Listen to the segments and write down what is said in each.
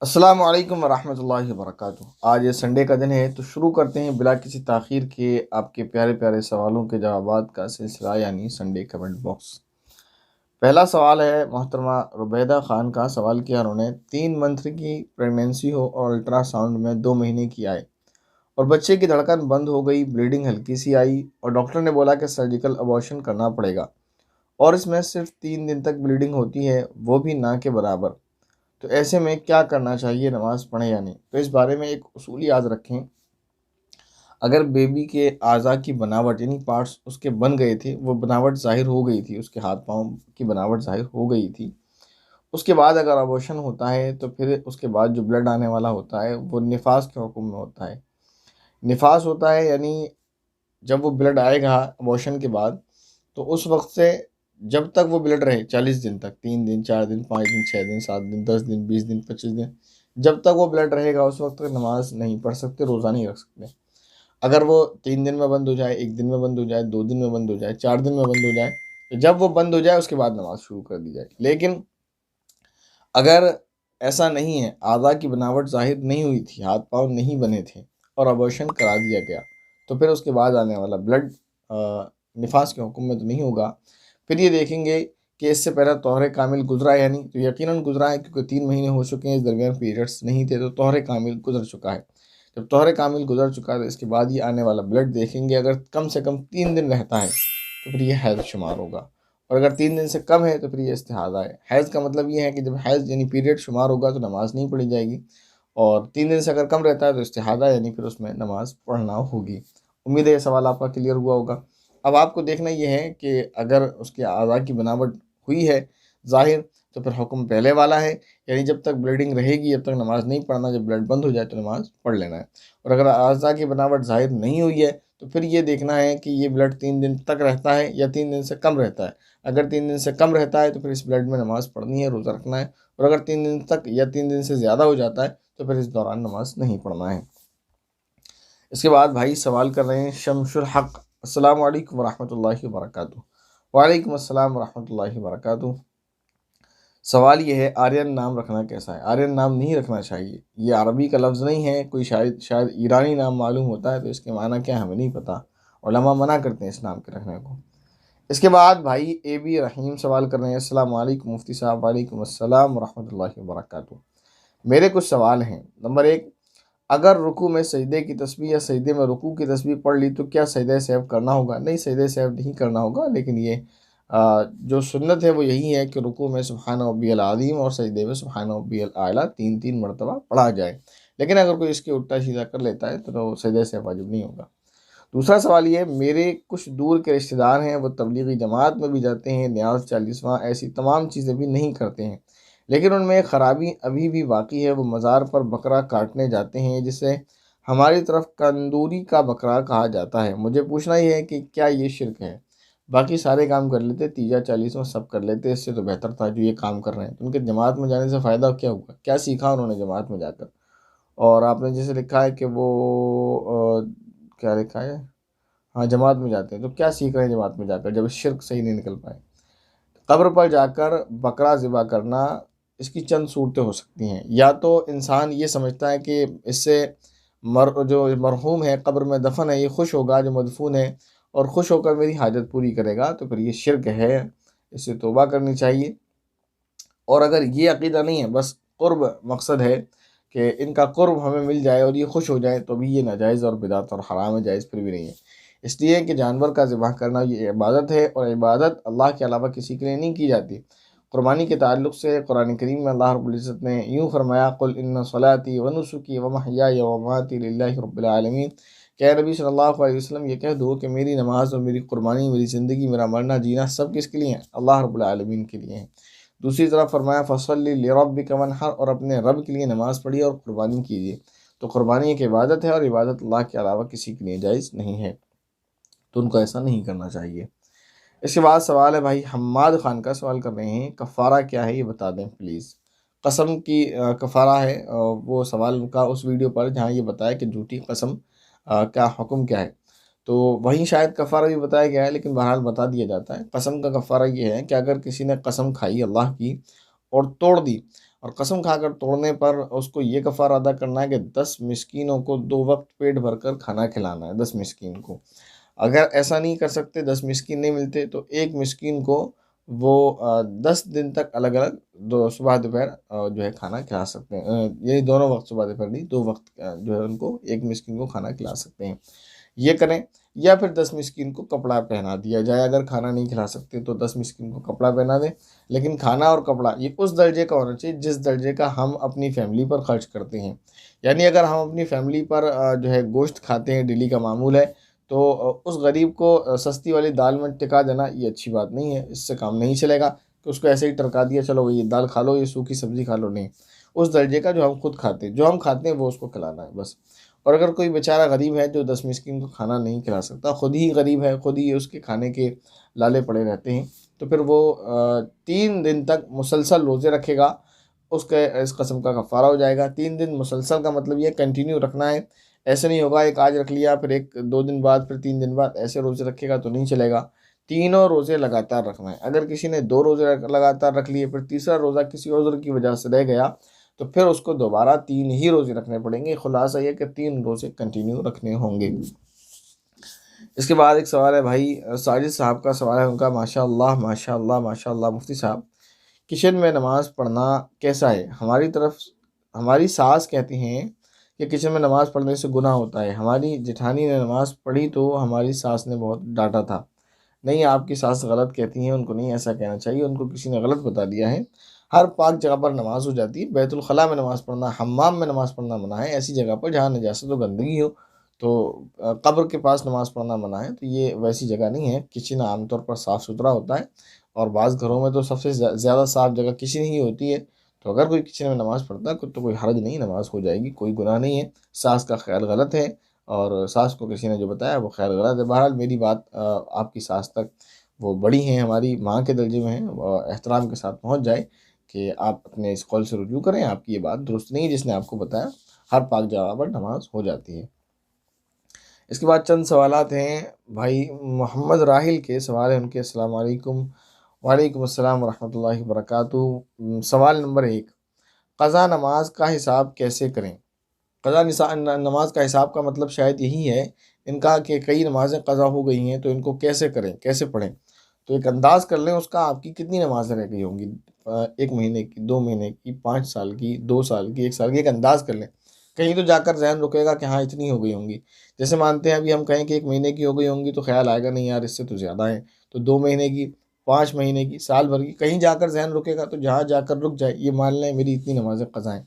السلام علیکم ورحمۃ اللہ وبرکاتہ۔ آج یہ سنڈے کا دن ہے تو شروع کرتے ہیں بلا کسی تاخیر کے آپ کے پیارے پیارے سوالوں کے جوابات کا سلسلہ، یعنی سنڈے کمنٹ باکس۔ پہلا سوال ہے محترمہ ربیدہ خان کا۔ سوال کیا انہوں نے، 3 منتھ کی پریگنینسی ہو اور الٹرا ساؤنڈ میں 2 مہینے کی آئے اور بچے کی دھڑکن بند ہو گئی، بلیڈنگ ہلکی سی آئی اور ڈاکٹر نے بولا کہ سرجیکل ابورشن کرنا پڑے گا اور اس میں صرف 3 دن تک بلیڈنگ ہوتی ہے، وہ بھی نہ کے برابر، تو ایسے میں کیا کرنا چاہیے، نماز پڑھیں یا نہیں؟ تو اس بارے میں ایک اصول یاد رکھیں، اگر بیبی کے اعضاء کی بناوٹ یعنی پارٹس اس کے بن گئے تھے، وہ بناوٹ ظاہر ہو گئی تھی، اس کے ہاتھ پاؤں کی بناوٹ ظاہر ہو گئی تھی، اس کے بعد اگر ابورشن ہوتا ہے تو پھر اس کے بعد جو بلڈ آنے والا ہوتا ہے وہ نفاس کے حکم میں ہوتا ہے۔ نفاس ہوتا ہے یعنی جب وہ بلڈ آئے گا ابورشن کے بعد، تو اس وقت سے جب تک وہ بلڈ رہے 40 دن تک، 3 دن 4 دن 5 دن 6 دن 7 دن 10 دن 20 دن 25 دن، جب تک وہ بلڈ رہے گا اس وقت تک نماز نہیں پڑھ سکتے، روزہ نہیں رکھ سکتے۔ اگر وہ 3 دن میں بند ہو جائے، 1 دن میں بند ہو جائے، 2 دن میں بند ہو جائے، 4 دن میں بند ہو جائے، تو جب وہ بند ہو جائے اس کے بعد نماز شروع کر دی جائے۔ لیکن اگر ایسا نہیں ہے، اعضاء کی بناوٹ ظاہر نہیں ہوئی تھی، ہاتھ پاؤں نہیں بنے تھے اور ابورشن کرا دیا گیا، تو پھر اس کے بعد آنے والا بلڈ نفاس کے حکم میں تو نہیں ہوگا۔ پھر یہ دیکھیں گے کہ اس سے پہلے طہر کامل گزرا ہے یا نہیں، تو یقیناً گزرا ہے، کیونکہ 3 مہینے ہو چکے ہیں، اس درمیان پیریڈس نہیں تھے، تو طہر کامل گزر چکا ہے۔ جب طہر کامل گزر چکا ہے تو اس کے بعد یہ آنے والا بلڈ دیکھیں گے، اگر کم سے کم 3 دن رہتا ہے تو پھر یہ حیض شمار ہوگا، اور اگر 3 دن سے کم ہے تو پھر یہ استحاضہ ہے۔ حیض کا مطلب یہ ہے کہ جب حیض یعنی پیریڈ شمار ہوگا تو نماز نہیں پڑھی جائے گی، اور 3 دن سے اگر کم رہتا ہے تو استحاضہ یعنی پھر اس میں نماز پڑھنا ہوگی۔ امید ہے یہ سوال آپ کا کلیئر ہوا ہوگا۔ اب آپ کو دیکھنا یہ ہے کہ اگر اس کے اعضاء کی بناوٹ ہوئی ہے ظاہر، تو پھر حکم پہلے والا ہے، یعنی جب تک بلیڈنگ رہے گی جب تک نماز نہیں پڑھنا، جب بلڈ بند ہو جائے تو نماز پڑھ لینا ہے۔ اور اگر اعضاء کی بناوٹ ظاہر نہیں ہوئی ہے تو پھر یہ دیکھنا ہے کہ یہ بلڈ 3 دن تک رہتا ہے یا 3 دن سے کم رہتا ہے۔ اگر 3 دن سے کم رہتا ہے تو پھر اس بلڈ میں نماز پڑھنی ہے، روزہ رکھنا ہے، اور اگر 3 دن تک یا 3 دن سے زیادہ ہو جاتا ہے تو پھر اس دوران نماز نہیں پڑھنا ہے۔ اس کے بعد بھائی سوال کر رہے ہیں شمس الحق۔ السلام علیکم ورحمۃ اللہ وبرکاتہ۔ وعلیکم السلام ورحمۃ اللہ وبرکاتہ۔ سوال یہ ہے، آرین نام رکھنا کیسا ہے؟ آرین نام نہیں رکھنا چاہیے، یہ عربی کا لفظ نہیں ہے، کوئی شاید ایرانی نام معلوم ہوتا ہے، تو اس کے معنی کیا ہمیں نہیں پتہ، علماء منع کرتے ہیں اس نام کے رکھنے کو۔ اس کے بعد بھائی اے بی رحیم سوال کر رہے ہیں، السلام علیکم مفتی صاحب۔ وعلیکم السلام ورحمۃ اللہ وبرکاتہ۔ میرے کچھ سوال ہیں۔ نمبر 1، اگر رکوع میں سجدے کی تسبیح یا سجدے میں رکوع کی تسبیح پڑھ لی تو کیا سجدہ سہو کرنا ہوگا؟ نہیں، سجدہ سہو نہیں کرنا ہوگا، لیکن یہ جو سنت ہے وہ یہی ہے کہ رکوع میں سبحان ربی العظیم اور سجدے میں سبحان ربی الاعلیٰ 3 مرتبہ پڑھا جائے، لیکن اگر کوئی اس کے الٹا سیدھا کر لیتا ہے تو سجدہ سہو واجب نہیں ہوگا۔ دوسرا سوال یہ ہے، میرے کچھ دور کے رشتہ دار ہیں، وہ تبلیغی جماعت میں بھی جاتے ہیں، نیاز 40واں ایسی تمام چیزیں بھی نہیں کرتے ہیں، لیکن ان میں ایک خرابی ابھی بھی باقی ہے، وہ مزار پر بکرا کاٹنے جاتے ہیں، جسے ہماری طرف کندوری کا بکرا کہا جاتا ہے۔ مجھے پوچھنا یہ ہے کہ کیا یہ شرک ہے؟ باقی سارے کام کر لیتے، تیجا 40واں سب کر لیتے، اس سے تو بہتر تھا جو یہ کام کر رہے ہیں، تو ان کے جماعت میں جانے سے فائدہ کیا ہوا؟ کیا سیکھا انہوں نے جماعت میں جا کر؟ اور آپ نے جیسے لکھا ہے کہ وہ کیا لکھا ہے، ہاں جماعت میں جاتے ہیں، تو کیا سیکھ رہے ہیں جماعت میں جا کر جب اس شرک صحیح نہیں نکل پائے؟ قبر پر جا کر بکرا ذبح کرنا، اس کی چند صورتیں ہو سکتی ہیں۔ یا تو انسان یہ سمجھتا ہے کہ اس سے جو مرحوم ہے قبر میں دفن ہے یہ خوش ہوگا، جو مدفون ہے، اور خوش ہو کر میری حاجت پوری کرے گا، تو پھر یہ شرک ہے، اس سے توبہ کرنی چاہیے۔ اور اگر یہ عقیدہ نہیں ہے، بس قرب مقصد ہے کہ ان کا قرب ہمیں مل جائے اور یہ خوش ہو جائے، تو بھی یہ ناجائز اور بدعت اور حرام ہے، جائز پھر بھی نہیں ہے۔ اس لیے کہ جانور کا ذبح کرنا یہ عبادت ہے، اور عبادت اللہ کے علاوہ کسی کے لیے نہیں کی جاتی۔ قربانی کے تعلق سے قرآن کریم میں اللہ رب العزت نے یوں فرمایا، قل ان صلاتی ونسکی ومحیای ومماتی للہ رب العالمین، کہ اے نبی صلی اللہ علیہ وسلم یہ کہہ دو کہ میری نماز اور میری قربانی، میری زندگی، میرا مرنا جینا سب کس کے لیے ہیں؟ اللہ رب العالمین کے لیے ہیں۔ دوسری طرف فرمایا فصلی لربک وانحر، اور اپنے رب کے لیے نماز پڑھیے اور قربانی کیجیے۔ تو قربانی ایک عبادت ہے، اور عبادت اللہ کے علاوہ کسی کے لیے جائز نہیں ہے، تو ان کو ایسا نہیں کرنا چاہیے۔ اس کے بعد سوال ہے بھائی حماد خان کا، سوال کر رہے ہیں کفارہ کیا ہے یہ بتا دیں پلیز۔ قسم کی کفارہ ہے، وہ سوال کا اس ویڈیو پر جہاں یہ بتایا کہ جھوٹی قسم کا حکم کیا ہے، تو وہیں شاید کفارہ بھی بتایا گیا ہے، لیکن بہرحال بتا دیا جاتا ہے۔ قسم کا کفارہ یہ ہے کہ اگر کسی نے قسم کھائی اللہ کی اور توڑ دی، اور قسم کھا کر توڑنے پر اس کو یہ کفارہ ادا کرنا ہے کہ 10 مسکینوں کو 2 وقت پیٹ بھر کر کھانا کھلانا ہے، 10 مسکین کو۔ اگر ایسا نہیں کر سکتے، 10 مسکین نہیں ملتے، تو ایک مسکین کو وہ 10 دن تک الگ الگ صبح دوپہر جو ہے کھانا کھلا سکتے ہیں، یعنی دونوں وقت صبح دوپہر نہیں، 2 وقت جو ہے ان کو ایک مسکین کو کھانا کھلا سکتے ہیں، یہ کریں۔ یا پھر 10 مسکین کو کپڑا پہنا دیا جائے، اگر کھانا نہیں کھلا سکتے تو 10 مسکین کو کپڑا پہنا دیں، لیکن کھانا اور کپڑا یہ اس درجے کا ہونا چاہیے جس درجے کا ہم اپنی فیملی پر خرچ کرتے ہیں۔ یعنی اگر ہم اپنی فیملی پر جو ہے گوشت کھاتے ہیں، ڈیلی کا معمول ہے، تو اس غریب کو سستی والی دال میں ٹکا دینا یہ اچھی بات نہیں ہے، اس سے کام نہیں چلے گا کہ اس کو ایسے ہی ٹرکا دیا چلو یہ دال کھا لو، یہ سوکھی سبزی کھا لو، نہیں، اس درجے کا جو ہم خود کھاتے ہیں، جو ہم کھاتے ہیں وہ اس کو کھلانا ہے بس۔ اور اگر کوئی بیچارہ غریب ہے جو 10 مسکین کو کھانا نہیں کھلا سکتا، خود ہی غریب ہے، خود ہی اس کے کھانے کے لالے پڑے رہتے ہیں، تو پھر وہ 3 دن تک مسلسل روزے رکھے گا، اس قسم کا کفارہ ہو جائے گا۔ 3 دن مسلسل کا مطلب یہ کنٹینیو رکھنا ہے، ایسے نہیں ہوگا ایک آج رکھ لیا پھر 2 دن بعد پھر 3 دن بعد، ایسے روزے رکھے گا تو نہیں چلے گا، تینوں روزے لگاتار رکھنا ہے۔ اگر کسی نے 2 روزے لگاتار رکھ لیے، پھر تیسرا روزہ کسی عذر کی وجہ سے رہ گیا، تو پھر اس کو دوبارہ 3 ہی روزے رکھنے پڑیں گے۔ خلاصہ یہ کہ 3 روزے کنٹینیو رکھنے ہوں گے۔ اس کے بعد ایک سوال ہے بھائی ساجد صاحب کا سوال ہے، ان کا ماشاء اللہ ماشاء اللہ ماشاء اللہ مفتی صاحب، کچن میں نماز پڑھنا کیسا ہے؟ ہماری ساس کہتی ہیں کہ کچن میں نماز پڑھنے سے گناہ ہوتا ہے، ہماری جٹھانی نے نماز پڑھی تو ہماری ساس نے بہت ڈانٹا تھا۔ نہیں، آپ کی ساس غلط کہتی ہیں، ان کو نہیں ایسا کہنا چاہیے، ان کو کسی نے غلط بتا دیا ہے۔ ہر پاک جگہ پر نماز ہو جاتی ہے، بیت الخلاء میں نماز پڑھنا، حمام میں نماز پڑھنا منع ہے، ایسی جگہ پر جہاں نجاست و گندگی ہو، تو قبر کے پاس نماز پڑھنا منع ہے، تو یہ ویسی جگہ نہیں ہے۔ کچن عام طور پر صاف ستھرا ہوتا ہے، اور بعض گھروں میں تو سب سے زیادہ صاف جگہ کچن ہی ہوتی ہے، تو اگر کوئی کچن میں نماز پڑھتا ہے تو کوئی حرج نہیں، نماز ہو جائے گی، کوئی گناہ نہیں ہے۔ ساس کا خیال غلط ہے، اور ساس کو کسی نے جو بتایا وہ خیال غلط ہے۔ بہرحال میری بات آپ کی ساس تک، وہ بڑی ہیں، ہماری ماں کے درجے میں ہیں، احترام کے ساتھ پہنچ جائے کہ آپ اپنے اس قول سے رجوع کریں، آپ کی یہ بات درست نہیں ہے جس نے آپ کو بتایا، ہر پاک جگہ پر نماز ہو جاتی ہے۔ اس کے بعد چند سوالات ہیں بھائی محمد راحل کے سوال ہیں ان کے، السلام علیکم۔ وعلیکم السلام ورحمۃ اللہ وبرکاتہ۔ سوال نمبر 1، قضا نماز کا حساب کیسے کریں؟ نماز کا حساب کا مطلب شاید یہی ہے ان کا کہ کئی نمازیں قضا ہو گئی ہیں تو ان کو کیسے کریں، کیسے پڑھیں۔ تو ایک انداز کر لیں اس کا، آپ کی کتنی نمازیں رہ گئی ہوں گی، 1 مہینے کی، 2 مہینے کی، 5 سال کی، 2 سال کی، 1 سال کی، ایک انداز کر لیں۔ کہیں تو جا کر ذہن رکے گا کہ ہاں اتنی ہو گئی ہوں گی۔ جیسے مانتے ہیں ابھی ہم کہیں کہ 1 مہینے کی ہو گئی ہوں گی تو خیال آئے گا نہیں یار اس سے تو زیادہ ہیں، تو 2 مہینے کی، 5 مہینے کی، سال بھر کی، کہیں جا کر ذہن رکے گا تو جہاں جا کر رک جائے، یہ مان لیں میری اتنی نمازیں قضا ہیں،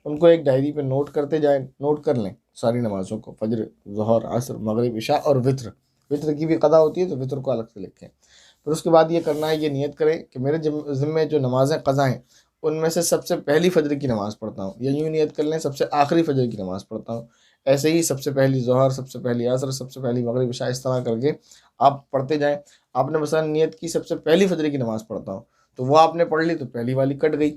ان کو ایک ڈائری پہ نوٹ کرتے جائیں، نوٹ کر لیں ساری نمازوں کو، فجر، ظہر، عصر، مغرب، عشاء اور وطر۔ وطر کی بھی قضا ہوتی ہے تو وطر کو الگ سے لکھیں۔ پھر اس کے بعد یہ کرنا ہے، یہ نیت کریں کہ میرے ذمے جو نمازیں قضا ہیں ان میں سے سب سے پہلی فجر کی نماز پڑھتا ہوں، یا یوں نیت کر لیں سب سے آخری فجر کی نماز پڑھتا ہوں۔ ایسے ہی سب سے پہلی ظہر، سب سے پہلی عصر، سب سے پہلی مغرب، عشاء، اس طرح کر کے آپ پڑھتے جائیں۔ آپ نے مثلا نیت کی سب سے پہلی فجر کی نماز پڑھتا ہوں، تو وہ آپ نے پڑھ لی تو پہلی والی کٹ گئی۔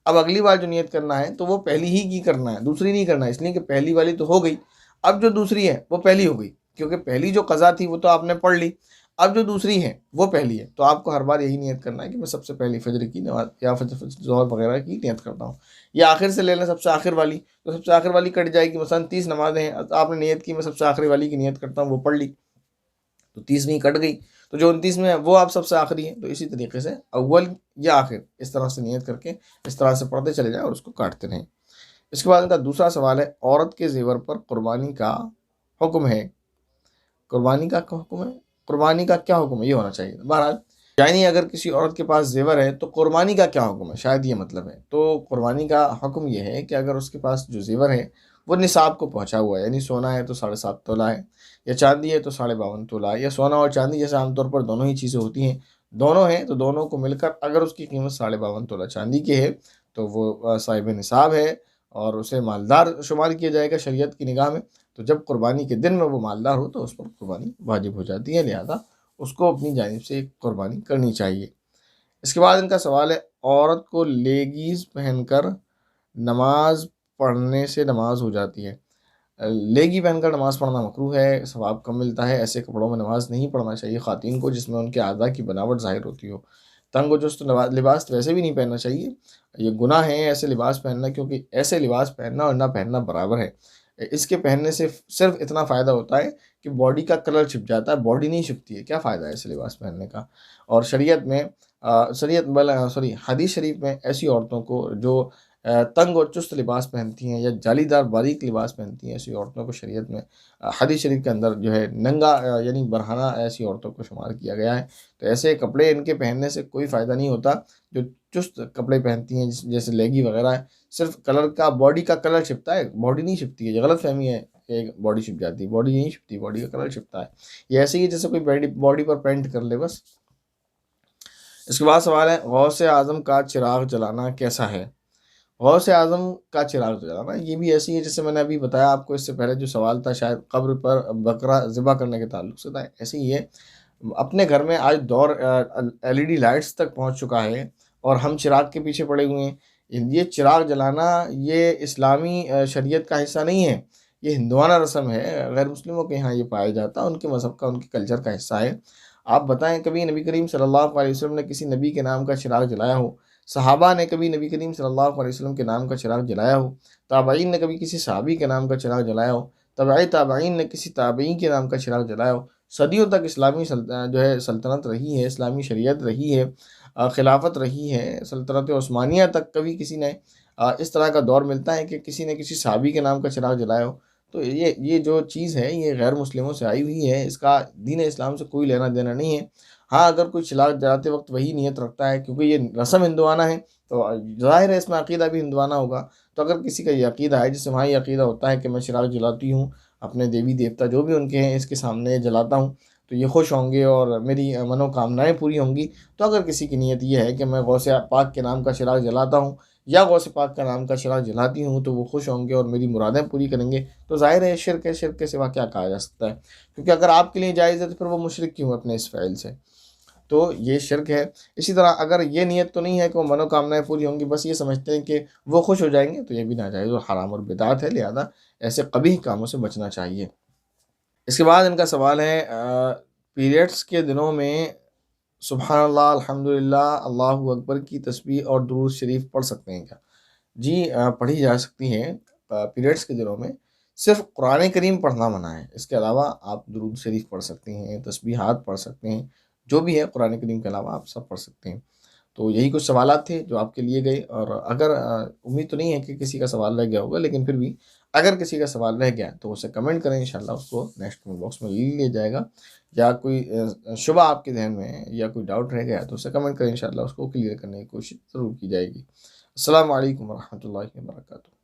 اب اگلی بار جو نیت کرنا ہے تو وہ پہلی ہی کی کرنا ہے، دوسری نہیں کرنا ہے، اس لیے کہ پہلی والی تو ہو گئی، اب جو دوسری ہے وہ پہلی ہو گئی، کیونکہ پہلی جو قضا تھی وہ تو آپ نے پڑھ لی، اب جو دوسری ہے وہ پہلی ہے، تو آپ کو ہر بار یہی نیت کرنا ہے کہ میں سب سے پہلی فجر کی نماز یا فجر ظہر وغیرہ کی نیت کرتا ہوں۔ یا آخر سے لے لیں سب سے آخر والی، تو سب سے آخر والی کٹ جائے گی، مثلا 30 نمازیں ہیں، آپ نے نیت کی میں سب سے آخری والی کی نیت کرتا ہوں، وہ پڑھ لی تو 30ویں کٹ گئی، تو جو 29 میں ہے وہ آپ سب سے آخری ہے۔ تو اسی طریقے سے اول یا آخر اس طرح سے نیت کر کے اس طرح سے پڑھتے چلے جائیں اور اس کو کاٹتے رہیں۔ اس کے بعد ان کا دوسرا سوال ہے، عورت کے زیور پر قربانی کا حکم ہے؟ قربانی کا حکم ہے، قربانی کا کیا حکم ہے یہ ہونا چاہیے۔ بہرحال یعنی اگر کسی عورت کے پاس زیور ہے تو قربانی کا کیا حکم ہے، شاید یہ مطلب ہے۔ تو قربانی کا حکم یہ ہے کہ اگر اس کے پاس جو زیور ہے وہ نصاب کو پہنچا ہوا ہے، یعنی سونا ہے تو 7.5 تولہ ہے، یا چاندی ہے تو 52.5 تولہ ہے، یا سونا اور چاندی جیسے عام طور پر دونوں ہی چیزیں ہوتی ہیں، دونوں ہیں تو دونوں کو مل کر اگر اس کی قیمت 52.5 تولہ چاندی کی ہے تو وہ صاحب نصاب ہے اور اسے مالدار شمار کیا جائے گا شریعت کی نگاہ میں۔ تو جب قربانی کے دن میں وہ مالدار ہو تو اس پر قربانی واجب ہو جاتی ہے، لہذا اس کو اپنی جانب سے ایک قربانی کرنی چاہیے۔ اس کے بعد ان کا سوال ہے، عورت کو لیگیز پہن کر نماز پڑھنے سے نماز ہو جاتی ہے؟ لیگی پہن کر نماز پڑھنا مکروہ ہے، ثواب کم ملتا ہے، ایسے کپڑوں میں نماز نہیں پڑھنا چاہیے خواتین کو جس میں ان کے اعضاء کی بناوٹ ظاہر ہوتی ہو۔ تنگ و چست لباس ویسے بھی نہیں پہننا چاہیے، یہ گناہ ہے ایسے لباس پہننا، کیونکہ ایسے لباس پہننا اور نہ پہننا برابر ہے۔ اس کے پہننے سے صرف اتنا فائدہ ہوتا ہے کہ باڈی کا کلر چھپ جاتا ہے، باڈی نہیں چھپتی ہے، کیا فائدہ ہے ایسے لباس پہننے کا؟ اور شریعت میں حدیث شریف میں ایسی عورتوں کو جو تنگ اور چست لباس پہنتی ہیں یا جالی دار باریک لباس پہنتی ہیں، ایسی عورتوں کو شریعت میں حدیث شریف کے اندر جو ہے ننگا یعنی برہنہ ایسی عورتوں کو شمار کیا گیا ہے۔ تو ایسے کپڑے ان کے پہننے سے کوئی فائدہ نہیں ہوتا جو چست کپڑے پہنتی ہیں، جیسے لیگی وغیرہ ہے، صرف کلر کا، باڈی کا کلر چھپتا ہے، باڈی نہیں چھپتی ہے، یہ غلط فہمی ہے کہ باڈی چھپ جاتی ہے، باڈی نہیں چھپتی، باڈی کا کلر چھپتا ہے۔ یہ ایسے ہی جیسے کوئی باڈی پر پینٹ کر لے بس۔ اس کے بعد سوال ہے غوث اعظم کا چراغ جلانا کیسا ہے؟ غوث اعظم کا چراغ جلانا یہ بھی ایسی ہے جیسے میں نے ابھی بتایا آپ کو، اس سے پہلے جو سوال تھا شاید قبر پر بکرا ذبح کرنے کے تعلق سے تھا، ایسے ہی ہے۔ اپنے گھر میں آج دور LED لائٹس تک پہنچ چکا ہے اور ہم چراغ کے پیچھے پڑے ہوئے ہیں۔ یہ چراغ جلانا یہ اسلامی شریعت کا حصہ نہیں ہے، یہ ہندوانہ رسم ہے، غیر مسلموں کے یہاں یہ پایا جاتا ہے، ان کے مذہب کا، ان کے کلچر کا حصہ ہے۔ آپ بتائیں کبھی نبی کریم صلی اللہ علیہ وسلم نے کسی نبی کے نام کا چراغ جلایا ہو؟ صحابہ نے کبھی نبی کریم صلی اللہ علیہ وسلم کے نام کا چراغ جلایا ہو؟ تابعین نے کبھی کسی صحابی کے نام کا چراغ جلایا ہو؟ تبعی تابعین نے کسی تابعین کے نام کا چراغ جلایا ہو؟ صدیوں تک اسلامی جو ہے سلطنت رہی ہے، اسلامی شریعت رہی ہے، خلافت رہی ہے، سلطنت عثمانیہ تک کبھی کسی نے اس طرح کا دور ملتا ہے کہ کسی نے کسی صحابی کے نام کا چراغ جلایا ہو؟ تو یہ جو چیز ہے یہ غیر مسلموں سے آئی ہوئی ہے، اس کا دین اسلام سے کوئی لینا دینا نہیں ہے۔ ہاں اگر کوئی چراغ جلاتے وقت وہی نیت رکھتا ہے، کیونکہ یہ رسم ہندوانہ ہے تو ظاہر ہے اس میں عقیدہ بھی ہندوانہ ہوگا، تو اگر کسی کا یہ عقیدہ ہے، جسے وہاں یہ عقیدہ ہوتا ہے کہ میں چراغ جلاتی ہوں اپنے دیوی دیوتا جو بھی ان کے ہیں اس کے سامنے جلاتا ہوں تو یہ خوش ہوں گے اور میری منو کامنائیں پوری ہوں گی، تو اگر کسی کی نیت یہ ہے کہ میں غوث پاک کے نام کا چراغ جلاتا ہوں یا غوث پاک کا نام کا چراغ جلاتی ہوں تو وہ خوش ہوں گے اور میری مرادیں پوری کریں گے، تو ظاہر ہے شرک ہے، شرک کے سوا کیا کہا جا سکتا ہے؟ کیونکہ اگر آپ کے لیے جائز ہے تو پھر وہ مشرک کیوں ہے اپنے اس فعل سے؟ تو یہ شرک ہے۔ اسی طرح اگر یہ نیت تو نہیں ہے کہ وہ منو کامنائیں پوری ہوں گی، بس یہ سمجھتے ہیں کہ وہ خوش ہو جائیں گے، تو یہ بھی ناجائز اور حرام اور بدعت ہے، لہذا ایسے قبیح کاموں سے بچنا چاہیے۔ اس کے بعد ان کا سوال ہے پیریڈس کے دنوں میں سبحان اللہ، الحمدللہ، اللہ اکبر کی تسبیح اور درود شریف پڑھ سکتے ہیں کیا؟ جی پڑھی جا سکتی ہیں پیریڈس کے دنوں میں، صرف قرآن کریم پڑھنا منع ہے، اس کے علاوہ آپ درود شریف پڑھ سکتے ہیں، تسبیحات پڑھ سکتے ہیں، جو بھی ہے قرآن کریم کے علاوہ آپ سب پڑھ سکتے ہیں۔ تو یہی کچھ سوالات تھے جو آپ کے لیے گئے، اور اگر امید تو نہیں ہے کہ کسی کا سوال رہ گیا ہوگا، لیکن پھر بھی اگر کسی کا سوال رہ گیا تو اسے کمنٹ کریں، انشاءاللہ اس کو نیکسٹ کمنٹ باکس میں لے لیا جائے گا، یا کوئی شبہ آپ کے ذہن میں ہے یا کوئی ڈاؤٹ رہ گیا تو اسے کمنٹ کریں، انشاءاللہ اس کو کلیئر کرنے کی کوشش ضرور کی جائے گی۔ السلام علیکم ورحمۃ اللہ وبرکاتہ۔